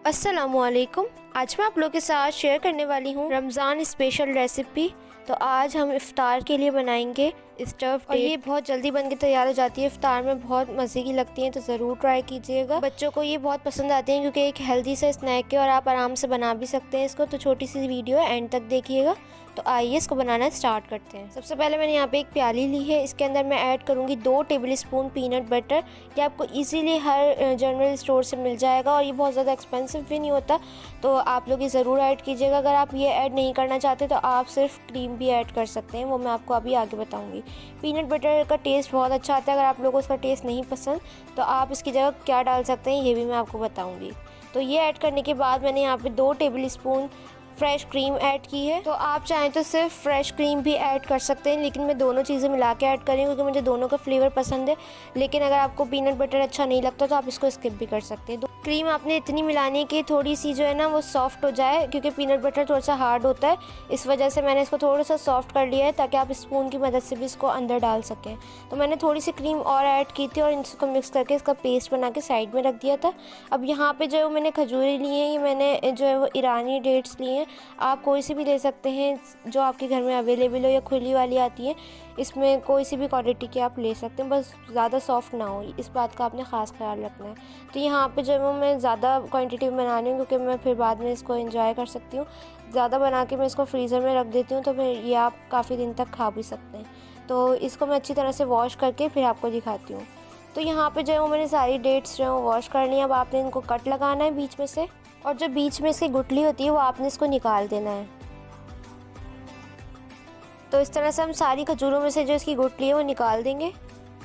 अस्सलामुअलैकुम। आज मैं आप लोगों के साथ शेयर करने वाली हूँ रमज़ान स्पेशल रेसिपी। तो आज हम इफ़्तार के लिए बनाएंगे स्टफ़ और ये बहुत जल्दी बन के तैयार हो जाती है। इफ़्तार में बहुत मज़े की लगती है, तो ज़रूर ट्राई कीजिएगा। बच्चों को ये बहुत पसंद आती हैं क्योंकि एक हेल्दी सा स्नैक है और आप आराम से बना भी सकते हैं इसको। तो छोटी सी वीडियो है, एंड तक देखिएगा। तो आइए इसको बनाना स्टार्ट करते हैं। सबसे पहले मैंने यहाँ पे एक प्याली ली है। इसके अंदर मैं ऐड करूँगी 2 टेबल स्पून पीनट बटर। ये आपको इजीली हर जनरल स्टोर से मिल जाएगा और ये बहुत ज़्यादा एक्सपेंसिव भी नहीं होता, तो आप लोग ये ज़रूर ऐड कीजिएगा। अगर आप ये ऐड नहीं करना चाहते तो आप सिर्फ क्रीम भी ऐड कर सकते हैं, वो मैं आपको अभी आगे बताऊँगी। पीनट बटर का टेस्ट बहुत अच्छा आता है। अगर आप लोगों को इसका टेस्ट नहीं पसंद तो आप इसकी जगह क्या डाल सकते हैं ये भी मैं आपको बताऊँगी। तो ये ऐड करने के बाद मैंने यहाँ पे 2 table spoon fresh cream add की है। तो आप चाहें तो सिर्फ फ्रेश क्रीम भी ऐड कर सकते हैं, लेकिन मैं दोनों चीज़ें मिला के ऐड करूँगी क्योंकि मुझे दोनों का फ्लेवर पसंद है। लेकिन अगर आपको पीनट बटर अच्छा नहीं लगता तो आप इसको स्किप भी कर सकते हैं। तो क्रीम आपने इतनी मिलानी है कि थोड़ी सी जो है ना वो सॉफ्ट हो जाए, क्योंकि पीनट बटर थोड़ा सा हार्ड होता है। इस वजह से मैंने इसको थोड़ा सा सॉफ्ट कर लिया है ताकि आप स्पून की मदद से भी इसको अंदर डाल सकें। तो मैंने थोड़ी सी क्रीम और ऐड की थी और इसको मिक्स करके इसका पेस्ट बना के साइड में रख दिया था। अब यहाँ पे जो है मैंने खजूरें ली हैं, ये मैंने जो है वो ईरानी डेट्स ली हैं। आप कोई सी भी ले सकते हैं जो आपके घर में अवेलेबल हो, या खुली वाली आती है। इसमें कोई सी भी क्वालिटी की आप ले सकते हैं, बस ज़्यादा सॉफ्ट ना हो, इस बात का आपने ख़ास ख्याल रखना है। तो यहाँ पे जो है वो मैं ज़्यादा क्वांटिटी में बना रही हूँ क्योंकि मैं फिर बाद में इसको एंजॉय कर सकती हूँ। ज़्यादा बना के मैं इसको फ्रीज़र में रख देती हूँ, तो फिर ये आप काफ़ी दिन तक खा भी सकते हैं। तो इसको मैं अच्छी तरह से वॉश करके फिर आपको दिखाती हूँ। तो यहाँ पे जो है वो मैंने सारी डेट्स जो है वो वॉश कर ली। अब आपने इनको कट लगाना है बीच में से, और जो बीच में इसकी गुठली होती है वो आपने इसको निकाल देना है। तो इस तरह से हम सारी खजूरों में से जो इसकी गुठली है वो निकाल देंगे।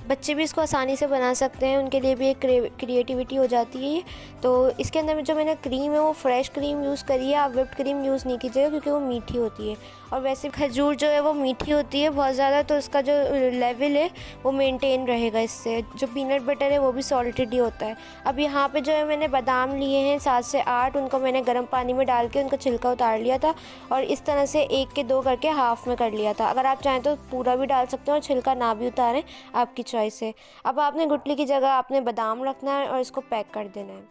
बच्चे भी इसको आसानी से बना सकते हैं, उनके लिए भी एक क्रिएटिविटी हो जाती है ये। तो इसके अंदर में जो मैंने क्रीम है वो फ्रेश क्रीम यूज़ करी है। आप व्हिप्ड क्रीम यूज़ नहीं कीजिएगा क्योंकि वो मीठी होती है, और वैसे खजूर जो है वो मीठी होती है बहुत ज़्यादा, तो उसका जो लेवल है वो मेंटेन रहेगा इससे। जो पीनट बटर है वो भी सॉल्टेड ही होता है। अब यहाँ पे जो है मैंने बादाम लिए हैं 7 से 8, उनको मैंने गर्म पानी में डाल के उनका छिलका उतार लिया था और इस तरह से 1 के 2 करके हाफ़ में कर लिया था। अगर आप चाहें तो पूरा भी डाल सकते हैं और छिलका ना भी उतारें, आपकी चॉइस है। अब आपने गुठली की जगह आपने बादाम रखना है और इसको पैक कर देना है।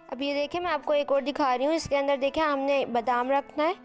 अब ये देखिए मैं आपको एक और दिखा रही हूँ। इसके अंदर देखिए हमने बादाम रखना है,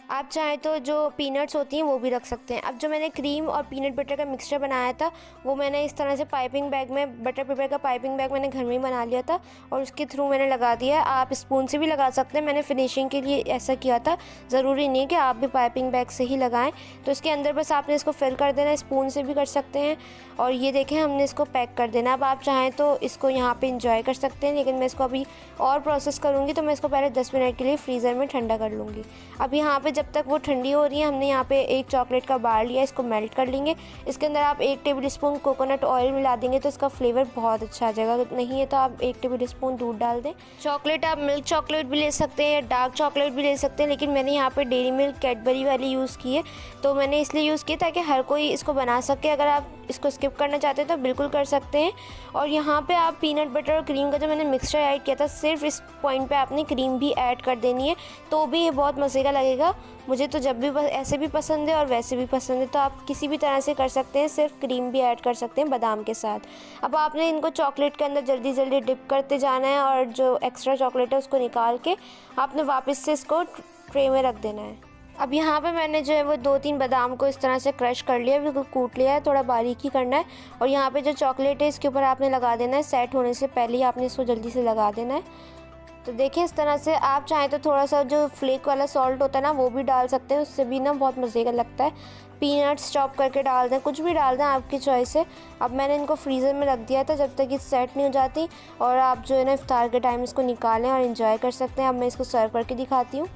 आप चाहें तो जो पीनट्स होती हैं वो भी रख सकते हैं। अब जो मैंने क्रीम और पीनट बटर का मिक्सचर बनाया था वो मैंने इस तरह से पाइपिंग बैग में, बटर पेपर का पाइपिंग बैग मैंने घर में ही बना लिया था और उसके थ्रू मैंने लगा दिया है। आप स्पून से भी लगा सकते हैं, मैंने फिनिशिंग के लिए ऐसा किया था। ज़रूरी नहीं कि आप भी पाइपिंग बैग से ही लगाएं। तो इसके अंदर बस आपने इसको फिल कर देना है, स्पून से भी कर सकते हैं। और ये देखें हमने इसको पैक कर देना। अब आप चाहें तो इसको यहाँ पर इंजॉय कर सकते हैं, लेकिन मैं इसको अभी और प्रोसेस करूँगी तो मैं इसको पहले 10 मिनट के लिए फ्रीज़र में ठंडा कर लूँगी। अब यहाँ पर जब तक वो ठंडी हो रही है हमने यहाँ पे एक चॉकलेट का बार लिया, इसको मेल्ट कर लेंगे। इसके अंदर आप 1 टेबल स्पून कोकोनट ऑयल मिला देंगे तो इसका फ्लेवर बहुत अच्छा आ जाएगा। नहीं है तो आप 1 टेबल स्पून दूध डाल दें। चॉकलेट आप मिल्क चॉकलेट भी ले सकते हैं या डार्क चॉकलेट भी ले सकते हैं, लेकिन मैंने यहाँ पे डेयरी मिल्क कैडबरी वाली यूज़ की है। तो मैंने इसलिए यूज़ की ताकि हर कोई इसको बना सके। अगर आप इसको स्किप करना चाहते हैं तो बिल्कुल कर सकते हैं। और यहाँ पे आप पीनट बटर और क्रीम का जो मैंने मिक्सचर ऐड किया था, सिर्फ इस पॉइंट पे आपने क्रीम भी ऐड कर देनी है, तो भी ये बहुत मज़े का लगेगा। मुझे तो जब भी ऐसे भी पसंद है और वैसे भी पसंद है, तो आप किसी भी तरह से कर सकते हैं। सिर्फ क्रीम भी ऐड कर सकते हैं बादाम के साथ। अब आपने इनको चॉकलेट के अंदर जल्दी जल्दी डिप करते जाना है और जो एक्स्ट्रा चॉकलेट है उसको निकाल के आपने वापस से इसको ट्रे में रख देना है। अब यहाँ पे मैंने जो है वो 2-3 बादाम को इस तरह से क्रश कर लिया, बिल्कुल कूट लिया है, थोड़ा बारीक ही करना है। और यहाँ पे जो चॉकलेट है इसके ऊपर आपने लगा देना है, सेट होने से पहले ही आपने इसको जल्दी से लगा देना है। तो देखिए इस तरह से आप चाहें तो थोड़ा सा जो फ्लेक वाला सॉल्ट होता है ना वो भी डाल सकते हैं, उससे भी ना बहुत मज़े का लगता है। पीनट्स चॉप करके डाल दें, कुछ भी डाल दें, आपकी चॉइस है। अब मैंने इनको फ्रीज़र में रख दिया था जब तक ये सेट नहीं हो जाती, और आप जो है ना इफ्तार के टाइम इसको निकालें और इन्जॉय कर सकते हैं। अब मैं इसको सर्व करके दिखाती हूँ।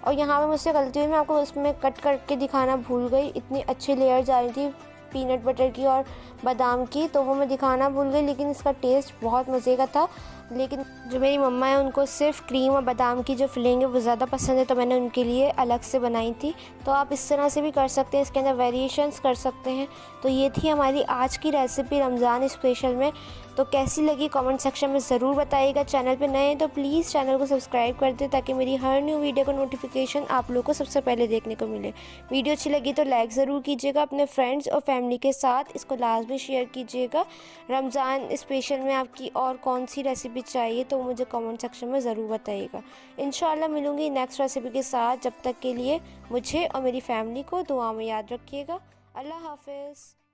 और यहाँ पे मुझसे गलती हुई, मैं आपको उसमें कट करके दिखाना भूल गई। इतनी अच्छी लेयर जा रही थी पीनट बटर की और बादाम की, तो वो मैं दिखाना भूल गई, लेकिन इसका टेस्ट बहुत मज़े का था। लेकिन जो मेरी मम्मा है उनको सिर्फ क्रीम और बादाम की जो फिलिंग है वो ज़्यादा पसंद है, तो मैंने उनके लिए अलग से बनाई थी। तो आप इस तरह से भी कर सकते हैं, इसके अंदर वेरिएशंस कर सकते हैं। तो ये थी हमारी आज की रेसिपी रमज़ान स्पेशल में। तो कैसी लगी कमेंट सेक्शन में ज़रूर बताइएगा। चैनल पे नए हैं तो प्लीज़ चैनल को सब्सक्राइब कर दें ताकि मेरी हर न्यू वीडियो का नोटिफिकेशन आप लोगों को सबसे पहले देखने को मिले। वीडियो अच्छी लगी तो लाइक ज़रूर कीजिएगा, अपने फ्रेंड्स और फैमिली के साथ इसको लाजमी शेयर कीजिएगा। रमज़ान स्पेशल में आपकी और कौन सी रेसिपी रेसिपी चाहिए तो मुझे कमेंट सेक्शन में ज़रूर बताइएगा। इंशाल्लाह मिलूँगी नेक्स्ट रेसिपी के साथ। जब तक के लिए मुझे और मेरी फैमिली को दुआ में याद रखिएगा। अल्लाह हाफ़िज़।